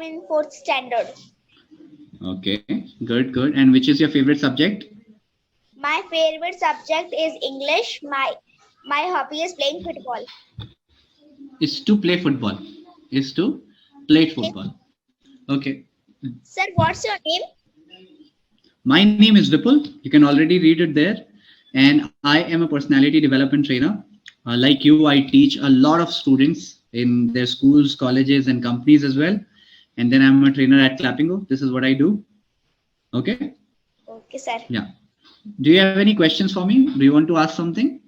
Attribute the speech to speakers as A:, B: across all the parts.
A: in fourth standard.
B: Okay, good. And which is your favorite subject?
A: My favorite subject is English. My hobby is playing football.
B: Is to play football. Is to play football. Okay.
A: Sir, what's your name?
B: My name is Vipul. You can already read it there. And I am a personality development trainer. Like you, I teach a lot of students in their schools, colleges, and companies as well. And then I'm a trainer at Clappingo. This is what I do. Okay.
A: Okay, sir.
B: Yeah. Do you have any questions for me? Do you want to ask something?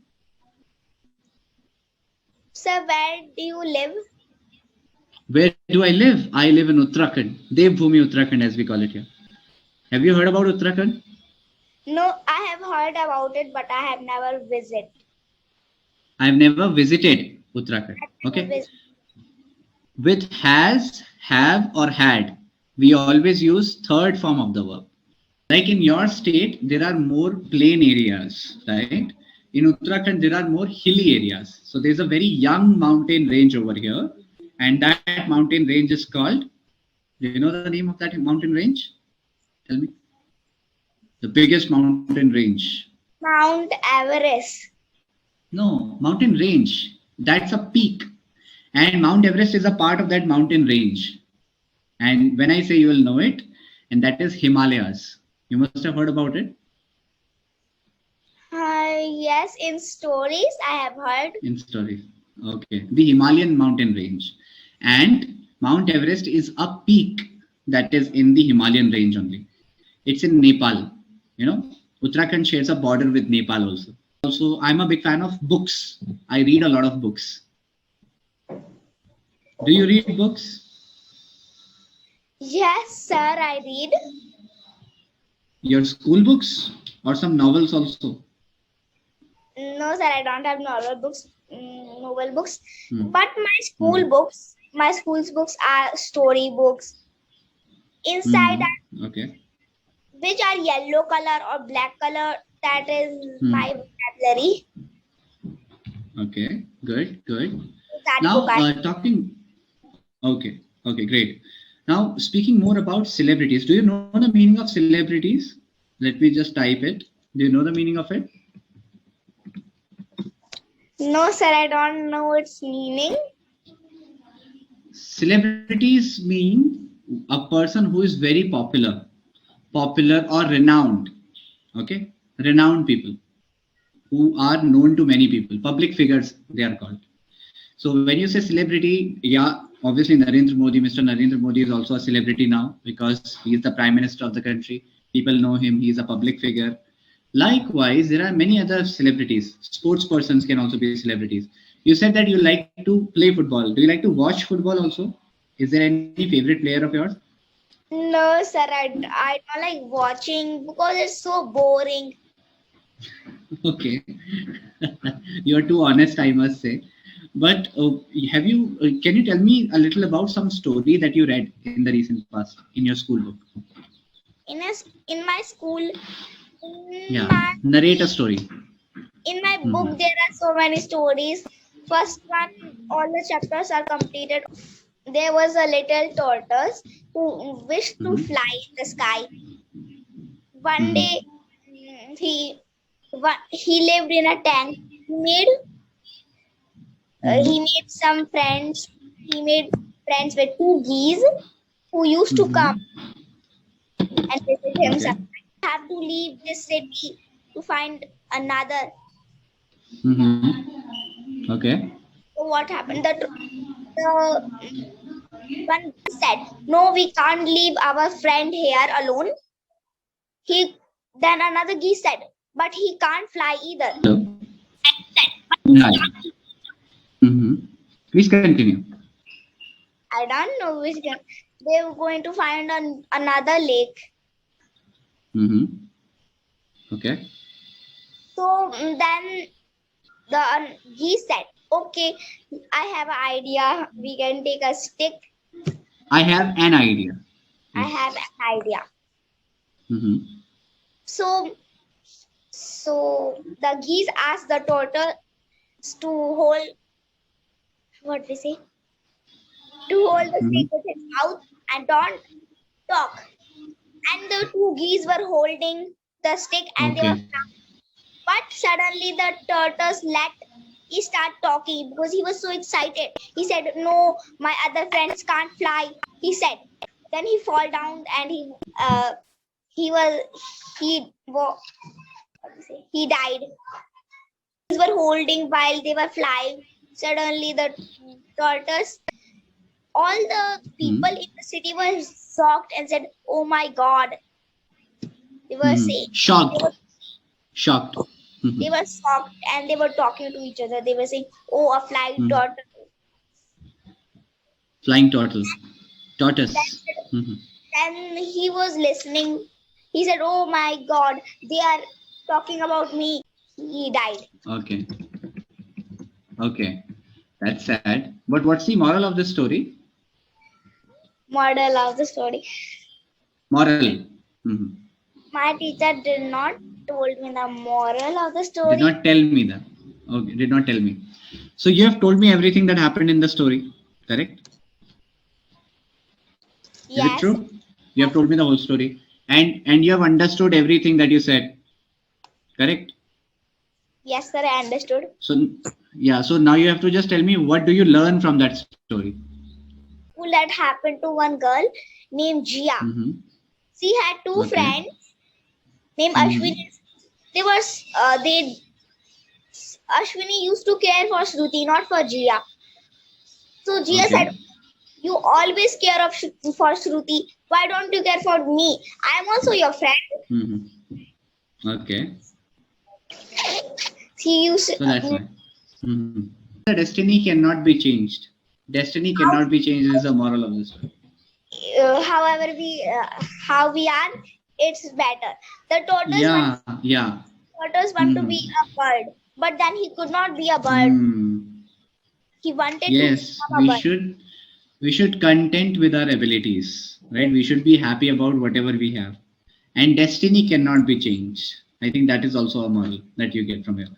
A: Sir, where do you live?
B: Where do I live? I live in Uttarakhand. Devbhumi Uttarakhand, as we call it here. Have you heard about Uttarakhand?
A: No, I have heard about it, but I have never visited.
B: I have never visited Uttarakhand. Okay. With has, have, or had, we always use third form of the verb. Like in your state, there are more plain areas, right? In Uttarakhand, there are more hilly areas. So there's a very young mountain range over here. And that mountain range is called, do you know the name of that mountain range? Tell me. The biggest mountain range.
A: Mount Everest.
B: No, mountain range. That's a peak. And Mount Everest is a part of that mountain range. And when I say you will know it, and that is Himalayas. You must have heard about it.
A: Yes, in stories I have heard.
B: In stories. Okay. The Himalayan mountain range. And Mount Everest is a peak that is in the Himalayan range only. It's in Nepal. You know, Uttarakhand shares a border with Nepal also. Also, I'm a big fan of books. I read a lot of books. Do you read books?
A: Yes, sir, I read.
B: Your school books or some novels also?
A: No, sir, I don't have novel books. But my school's books are story books. Inside that,
B: okay,
A: which are yellow color or black color, that is my vocabulary.
B: Okay, good.
A: That
B: Now,
A: book
B: talking. Okay, great. Now, speaking more about celebrities, do you know the meaning of celebrities? Let me just type it. Do you know the meaning of it?
A: No, sir, I don't know its meaning.
B: Celebrities mean a person who is very popular or renowned. Okay, renowned people who are known to many people, public figures they are called. So when you say celebrity, yeah, obviously Mr. Narendra Modi is also a celebrity now because he is the Prime Minister of the country. People know him. He is a public figure. Likewise, there are many other celebrities. Sports persons can also be celebrities. You said that you like to play football. Do you like to watch football also? Is there any favorite player of yours?
A: No, sir, I don't like watching because it's so boring.
B: Okay. You are too honest, I must say. But have you? Can you tell me a little about some story that you read in the recent past in your school book?
A: In my school.
B: Narrate a story.
A: In my book, there are so many stories. First one, all the chapters are completed. There was a little tortoise who wished to fly in the sky. One day, he lived in a tank. He made some friends. He made friends with two geese who used to come and visit him. Sometimes. He have to leave this city to find another.
B: Okay.
A: So what happened? The one said, "No, we can't leave our friend here alone." Then another geese said, "But he can't fly either."
B: Please continue.
A: I don't know which game. They were going to find another lake.
B: Okay.
A: So then the geese said, "Okay, I have an idea. We can take a stick."
B: I have an idea.
A: I have an idea. So the geese asked the tortoise to hold the stick with his mouth. and don't talk. And the two geese were holding the stick and they were
B: Okay.
A: flying. But suddenly the tortoise let he start talking because he was so excited. He said, "No, my other friends can't fly." He said. Then he fall down and he was he wa- what to say, he died. They were holding while they were flying. Suddenly the tortoise, all the people in the city were shocked and said, "Oh my God!" They were saying they
B: Shocked.
A: were,
B: Shocked.
A: they were shocked and they were talking to each other. They were saying, "Oh, a flying tortoise."
B: Flying turtle.
A: Then,
B: Tortoise.
A: then he was listening. He said, "Oh my God, they are talking about me." He died.
B: Okay. Okay. That's sad. But what's the moral of this story?
A: Moral of the story.
B: Moral.
A: My teacher did not told me the moral of the
B: Did
A: story.
B: not tell me that. Okay. Did not tell me. So you have told me everything that happened in the story. Correct? Is it
A: Yes.
B: true? You have told me the whole story. And you have understood everything that you said. Correct?
A: Yes, sir, I understood.
B: So yeah. So now you have to just tell me what do you learn from that story?
A: That happened to one girl named Jia. She had two
B: Okay.
A: friends named Ashwini. They were Ashwini used to care for Shruti, not for Jia. So Jia said, "You always care for Shruti. Why don't you care for me? I am also your friend."
B: Okay.
A: She used.
B: So that's why. The destiny cannot be changed. Destiny cannot be changed is the moral of the story.
A: However, how we are, it's better. The tortoise want to be a bird, but then he could not be a bird. He wanted to become a bird.
B: We should content with our abilities, right? We should be happy about whatever we have, and destiny cannot be changed. I think that is also a moral that you get from here.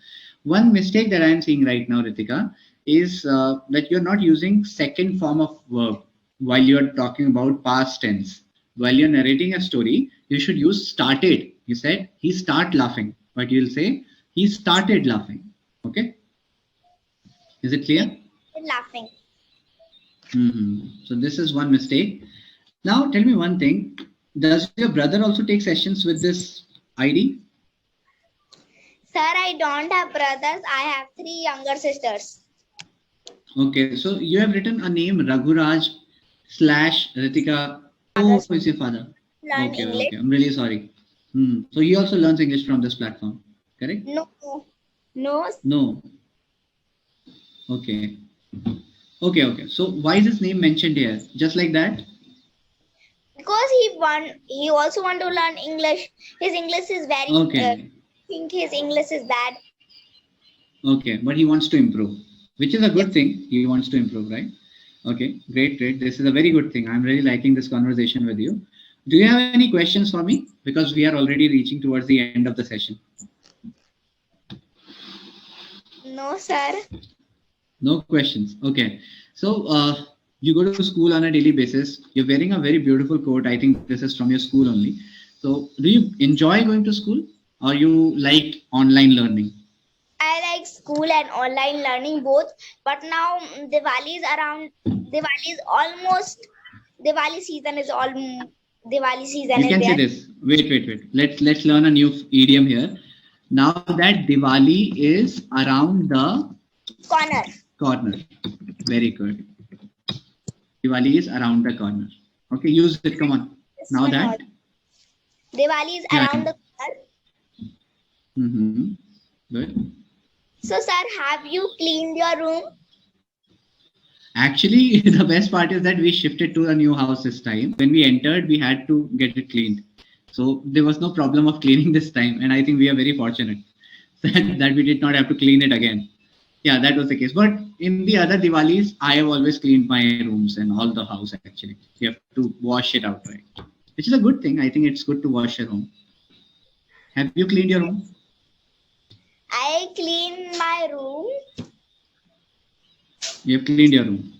B: One mistake that I am seeing right now, Ritika, is that you're not using second form of verb while you're talking about past tense. While you're narrating a story, you should use started. You said he start laughing, but you'll say he started laughing. Okay, is it clear?
A: Laughing.
B: So this is one mistake. Now tell me one thing. Does your brother also take sessions with this ID?
A: Sir, I don't have brothers. I have 3 younger sisters.
B: Okay, so you have written a name Raghuraj / Ritika. Oh, is your father?
A: Learn
B: Okay,
A: English.
B: okay. I'm really sorry. So he also learns English from this platform, correct?
A: No.
B: No. Okay. Okay. So why is his name mentioned here? Just like that?
A: Because he also want to learn English. His English is very
B: Okay.
A: think his English is bad.
B: Okay, but he wants to improve, which is a good thing. He wants to improve, right? Okay, great. This is a very good thing. I'm really liking this conversation with you. Do you have any questions for me? Because we are already reaching towards the end of the session.
A: No, sir.
B: No questions. Okay. So you go to school on a daily basis. You're wearing a very beautiful coat. I think this is from your school only. So do you enjoy going to school or you like online learning?
A: I like school and online learning both. But now Diwali is around. Diwali season is all. Diwali season
B: You
A: is
B: can say
A: there.
B: this. Wait. Let's learn a new idiom here. Now that Diwali is around the corner. Very good. Diwali is around the corner. Okay, use it. Come on. Now that
A: Diwali is around the corner.
B: Good.
A: So, sir, have you cleaned your room?
B: Actually, the best part is that we shifted to a new house this time. When we entered, we had to get it cleaned. So there was no problem of cleaning this time. And I think we are very fortunate that we did not have to clean it again. Yeah, that was the case. But in the other Diwalis, I have always cleaned my rooms and all the house actually. You have to wash it out, right? Which is a good thing. I think it's good to wash your home. Have you cleaned your home?
A: I cleaned my room.
B: You have cleaned your room.